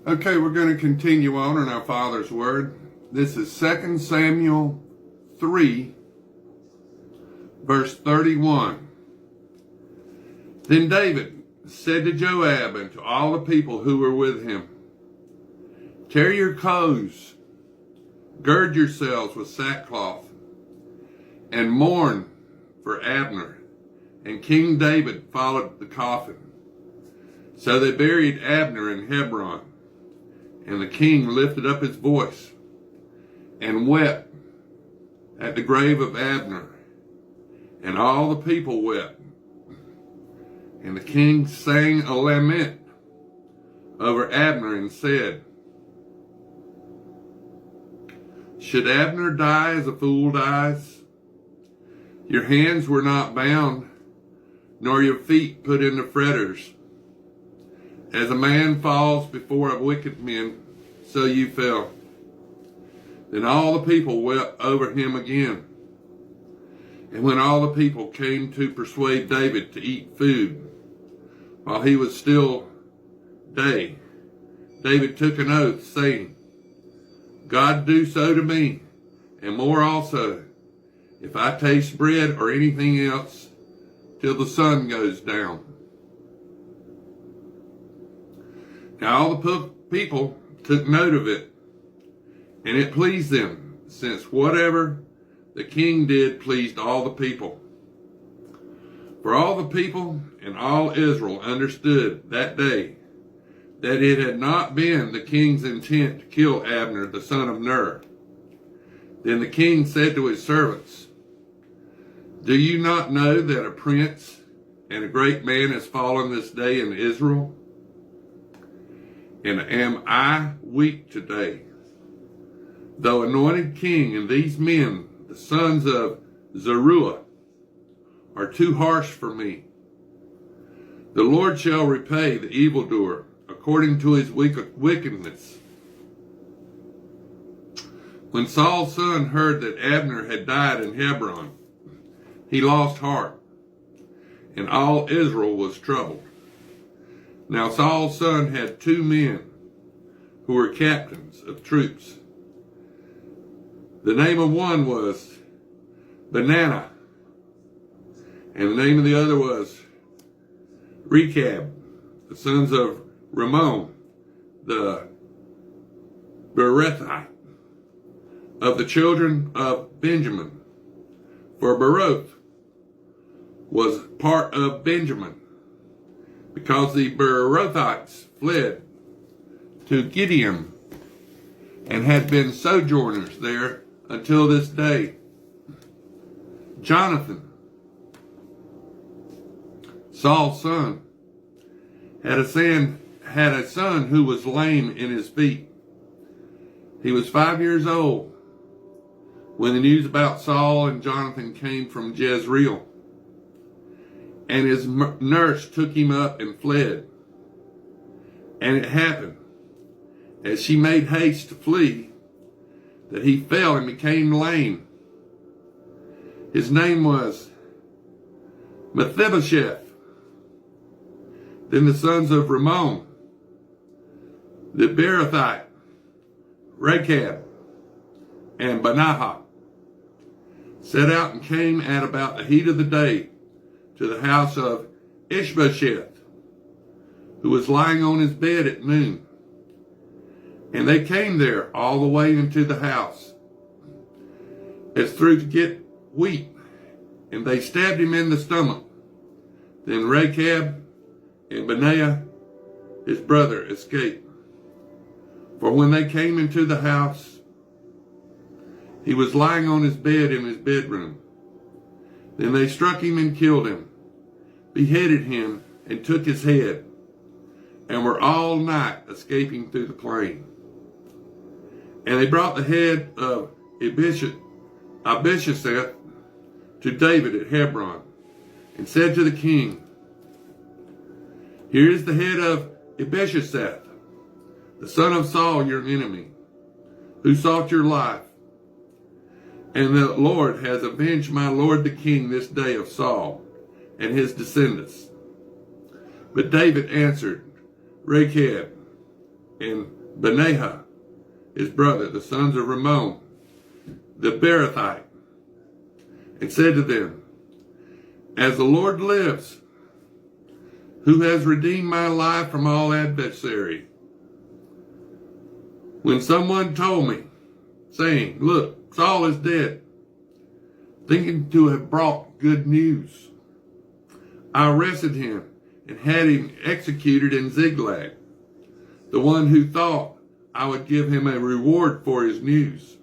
Okay, we're going to continue on in our Father's Word. This is 2 Samuel 3, verse 31. Then David said to Joab and to all the people who were with him, "Tear your clothes, gird yourselves with sackcloth, and mourn for Abner." And King David followed the coffin. So they buried Abner in Hebron. And the king lifted up his voice and wept at the grave of Abner. And all the people wept. And the king sang a lament over Abner and said, "Should Abner die as a fool dies? Your hands were not bound, nor your feet put into fetters. As a man falls before a wicked man, so you fell." Then all the people wept over him again. And when all the people came to persuade David to eat food, while he was still day, David took an oath, saying, "God do so to me, and more also, if I taste bread or anything else, till the sun goes down." Now all the people took note of it, and it pleased them, since whatever the king did pleased all the people. For all the people and all Israel understood that day that it had not been the king's intent to kill Abner the son of Ner. Then the king said to his servants, "Do you not know that a prince and a great man has fallen this day in Israel? And am I weak today, though anointed king, and these men, the sons of Zeruiah, are too harsh for me? The Lord shall repay the evildoer according to his wickedness." When Saul's son heard that Abner had died in Hebron, he lost heart, and all Israel was troubled. Now Saul's son had 2 men who were captains of troops. The name of one was Benaiah, and the name of the other was Rechab, the sons of Rimmon, the Beerothite, of the children of Benjamin. For Beeroth was part of Benjamin, because the Beerothites fled to Gideon and had been sojourners there until this day. Jonathan, Saul's son, had a son who was lame in his feet. He was 5 years old when the news about Saul and Jonathan came from Jezreel. And his nurse took him up and fled. And it happened, as she made haste to flee, that he fell and became lame. His name was Mephibosheth. Then the sons of Rimmon, the Beerothite, Rechab, and Benaiah, set out and came at about the heat of the day to the house of Ishbosheth, who was lying on his bed at noon. And they came there all the way into the house, as through to get wheat, and they stabbed him in the stomach. Then Rechab and Benaiah, his brother, escaped. For when they came into the house, he was lying on his bed in his bedroom. Then they struck him and killed him, beheaded him, and took his head, and were all night escaping through the plain. And they brought the head of Ishbosheth to David at Hebron, and said to the king, "Here is the head of Ishbosheth, the son of Saul, your enemy, who sought your life. And the Lord has avenged my lord the king this day of Saul and his descendants." But David answered Rechab, and Benaiah, his brother, the sons of Rimmon, the Beerothite, and said to them, as the Lord lives, who has redeemed my life from all adversary, when someone told me, saying, look, Saul is dead, thinking to have brought good news, I arrested him and had him executed in Ziklag, the one who thought I would give him a reward for his news.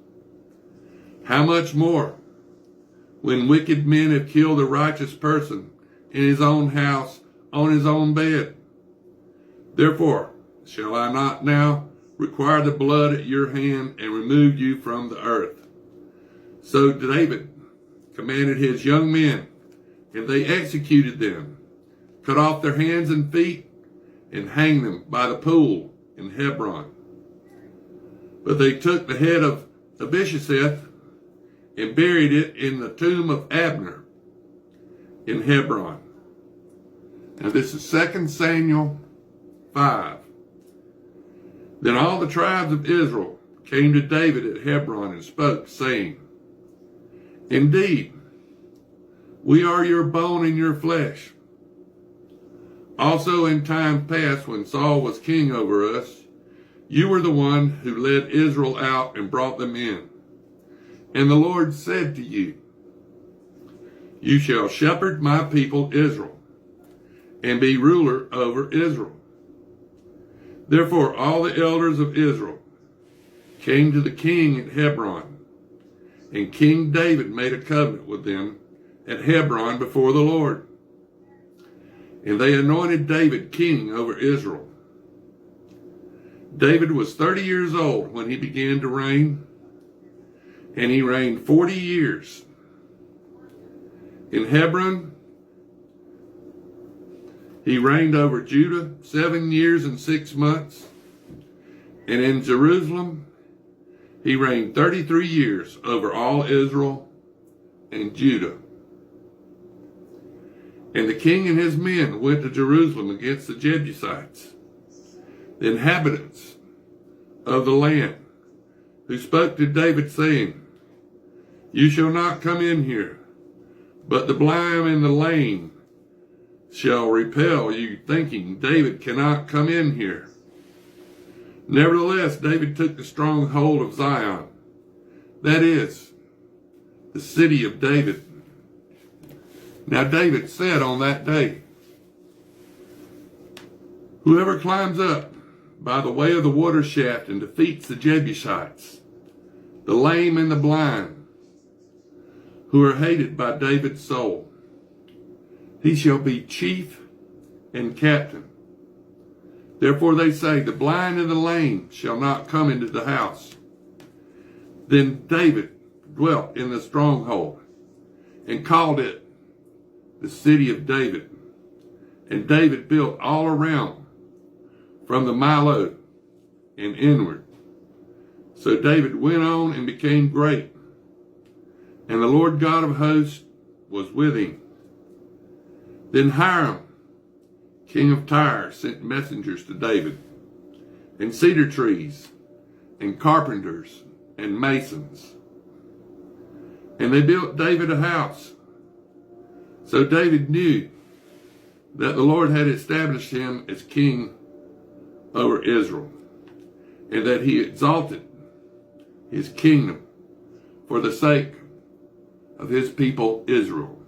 How much more, when wicked men have killed a righteous person in his own house, on his own bed? Therefore, shall I not now require the blood at your hand and remove you from the earth? So David commanded his young men, and they executed them, cut off their hands and feet, and hanged them by the pool in Hebron. But they took the head of Abishaseth and buried it in the tomb of Abner in Hebron. Now this is 2 Samuel 5. Then all the tribes of Israel came to David at Hebron and spoke, saying, indeed, we are your bone and your flesh. Also in time past, when Saul was king over us, you were the one who led Israel out and brought them in. And the Lord said to you, you shall shepherd my people Israel, and be ruler over Israel. Therefore all the elders of Israel came to the king at Hebron, and King David made a covenant with them at Hebron before the Lord. And they anointed David king over Israel. David was 30 years old when he began to reign, and he reigned 40 years. In Hebron, he reigned over Judah 7 years and 6 months. And in Jerusalem, he reigned 33 years over all Israel and Judah. And the king and his men went to Jerusalem against the Jebusites, the inhabitants of the land, who spoke to David, saying, you shall not come in here, but the blind and the lame shall repel you, thinking, David cannot come in here. Nevertheless, David took the stronghold of Zion, that is, the city of David. Now David said on that day, whoever climbs up by the way of the water shaft and defeats the Jebusites, the lame and the blind, who are hated by David's soul, he shall be chief and captain. Therefore they say, the blind and the lame shall not come into the house. Then David dwelt in the stronghold and called it the city of David. And David built all around from the Millo and inward. So David went on and became great, and the Lord God of hosts was with him. Then Hiram, king of Tyre, sent messengers to David, and cedar trees, and carpenters, and masons. And they built David a house. So David knew that the Lord had established him as king over Israel, and that he exalted his kingdom for the sake of his people Israel.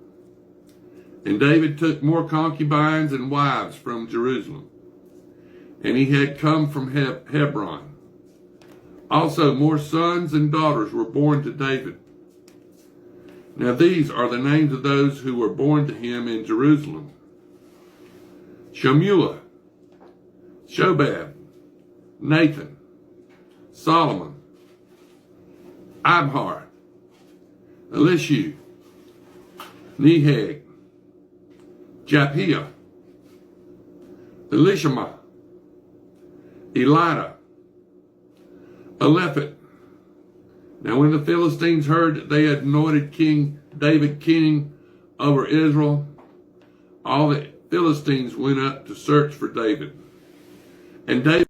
And David took more concubines and wives from Jerusalem, and he had come from Hebron. Also more sons and daughters were born to David. Now these are the names of those who were born to him in Jerusalem: Shemuah, Shobab, Nathan, Solomon, Ibhar, Elishu, Neheg, Japhia, Elishama, Elida, Elephet. Now when the Philistines heard that they had anointed King David king over Israel, all the Philistines went up to search for David. And David